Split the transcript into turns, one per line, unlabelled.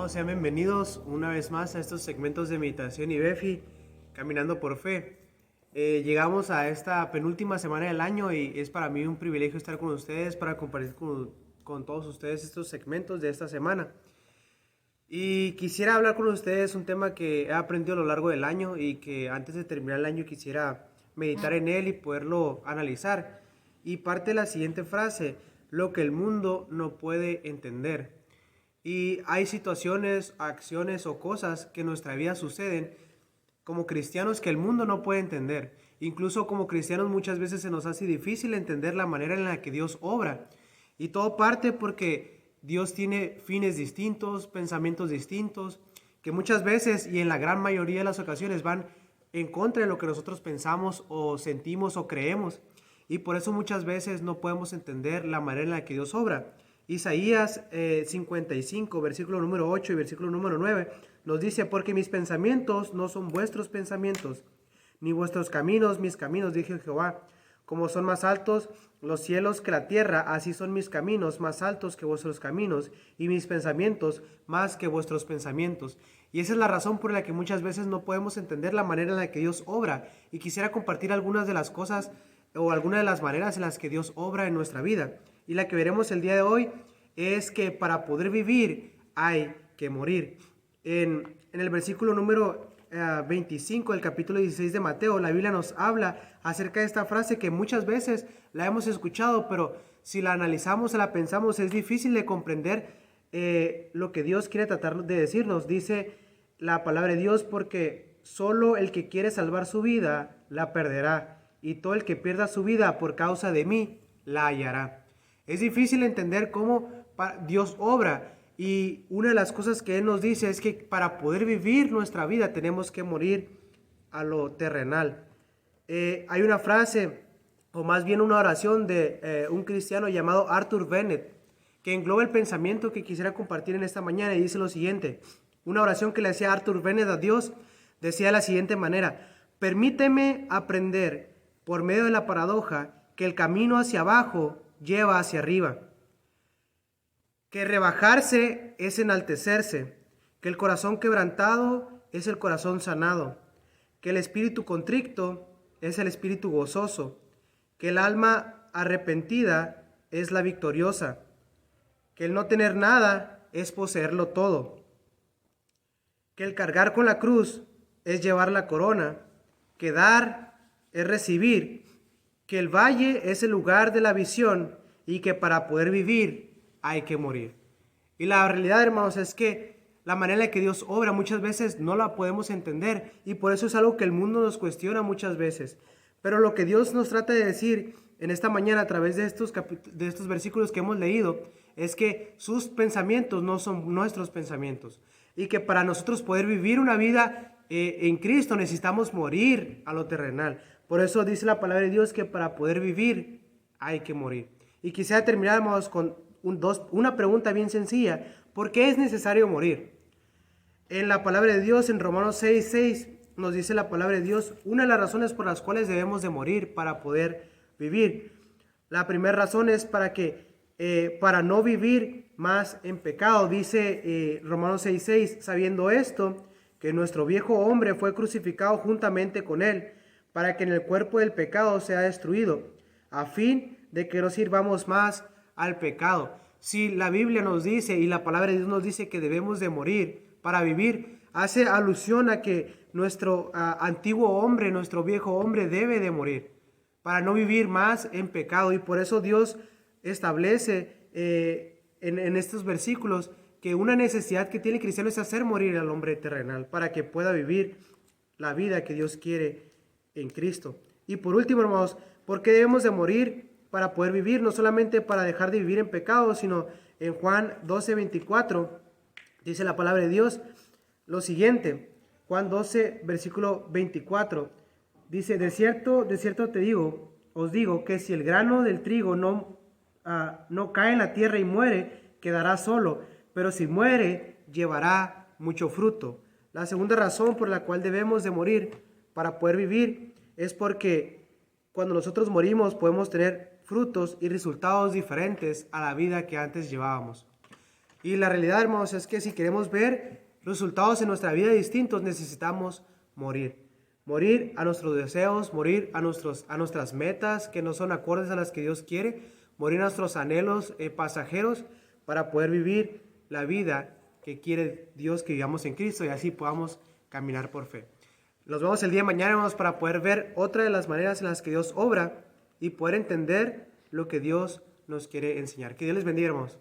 Amados, sean bienvenidos una vez más a estos segmentos de meditación y Befi, Caminando por Fe. Llegamos a esta penúltima semana del año y es para mí un privilegio estar con ustedes para compartir con todos ustedes estos segmentos de esta semana. Y quisiera hablar con ustedes un tema que he aprendido a lo largo del año y que antes de terminar el año quisiera meditar en él y poderlo analizar. Y parte de la siguiente frase: lo que el mundo no puede entender. Y hay situaciones, acciones o cosas que en nuestra vida suceden como cristianos que el mundo no puede entender. Incluso como cristianos muchas veces se nos hace difícil entender la manera en la que Dios obra. Y todo parte porque Dios tiene fines distintos, pensamientos distintos, que muchas veces y en la gran mayoría de las ocasiones van en contra de lo que nosotros pensamos o sentimos o creemos. Y por eso muchas veces no podemos entender la manera en la que Dios obra. Isaías 55, versículo número 8 y versículo número 9, nos dice: porque mis pensamientos no son vuestros pensamientos, ni vuestros caminos mis caminos, dice Jehová. Como son más altos los cielos que la tierra, así son mis caminos más altos que vuestros caminos, y mis pensamientos más que vuestros pensamientos. Y esa es la razón por la que muchas veces no podemos entender la manera en la que Dios obra. Y quisiera compartir algunas de las cosas o algunas de las maneras en las que Dios obra en nuestra vida. Y la que veremos el día de hoy es que para poder vivir hay que morir. En el versículo número 25 del capítulo 16 de Mateo, la Biblia nos habla acerca de esta frase que muchas veces la hemos escuchado, pero si la analizamos, la pensamos, es difícil de comprender lo que Dios quiere tratar de decirnos. Dice la palabra de Dios: porque solo el que quiere salvar su vida la perderá, y todo el que pierda su vida por causa de mí la hallará. Es difícil entender cómo Dios obra, y una de las cosas que Él nos dice es que para poder vivir nuestra vida tenemos que morir a lo terrenal. Hay una frase, o más bien una oración de un cristiano llamado Arthur Bennett, que engloba el pensamiento que quisiera compartir en esta mañana, y dice lo siguiente. Una oración que le hacía Arthur Bennett a Dios decía de la siguiente manera: permíteme aprender por medio de la paradoja que el camino hacia abajo lleva hacia arriba, que rebajarse es enaltecerse, que el corazón quebrantado es el corazón sanado, que el espíritu contrito es el espíritu gozoso, que el alma arrepentida es la victoriosa, que el no tener nada es poseerlo todo, que el cargar con la cruz es llevar la corona, que dar es recibir, que el valle es el lugar de la visión y que para poder vivir hay que morir. Y la realidad, hermanos, es que la manera en la que Dios obra muchas veces no la podemos entender, y por eso es algo que el mundo nos cuestiona muchas veces. Pero lo que Dios nos trata de decir en esta mañana a través de estos versículos que hemos leído es que sus pensamientos no son nuestros pensamientos, y que para nosotros poder vivir una vida en Cristo necesitamos morir a lo terrenal. Por eso dice la palabra de Dios que para poder vivir hay que morir. Y quisiera terminar, hermanos, con una pregunta bien sencilla: ¿por qué es necesario morir? En la palabra de Dios, en Romanos 6:6, nos dice la palabra de Dios una de las razones por las cuales debemos de morir para poder vivir. La primera razón es para no vivir más en pecado. Dice Romanos 6:6: sabiendo esto, que nuestro viejo hombre fue crucificado juntamente con él, para que en el cuerpo del pecado sea destruido, a fin de que no sirvamos más al pecado. Si la Biblia nos dice y la palabra de Dios nos dice que debemos de morir para vivir, hace alusión a que nuestro antiguo hombre, nuestro viejo hombre debe de morir para no vivir más en pecado. Y por eso Dios establece en estos versículos que una necesidad que tiene el cristiano es hacer morir al hombre terrenal para que pueda vivir la vida que Dios quiere en Cristo. Y por último, hermanos, ¿por qué debemos de morir para poder vivir? No solamente para dejar de vivir en pecado, sino en Juan 12:24 dice la palabra de Dios lo siguiente. Juan 12, versículo 24 dice: de cierto os digo que si el grano del trigo no cae en la tierra y muere, quedará solo, pero si muere, llevará mucho fruto. La segunda razón por la cual debemos de morir para poder vivir es porque cuando nosotros morimos podemos tener frutos y resultados diferentes a la vida que antes llevábamos. Y la realidad, hermanos, es que si queremos ver resultados en nuestra vida distintos, necesitamos morir. Morir a nuestros deseos, morir a nuestras metas que no son acordes a las que Dios quiere, morir a nuestros anhelos pasajeros para poder vivir la vida que quiere Dios que vivamos en Cristo y así podamos caminar por fe. Nos vemos el día de mañana, hermanos, para poder ver otra de las maneras en las que Dios obra y poder entender lo que Dios nos quiere enseñar. Que Dios les bendiga, hermanos.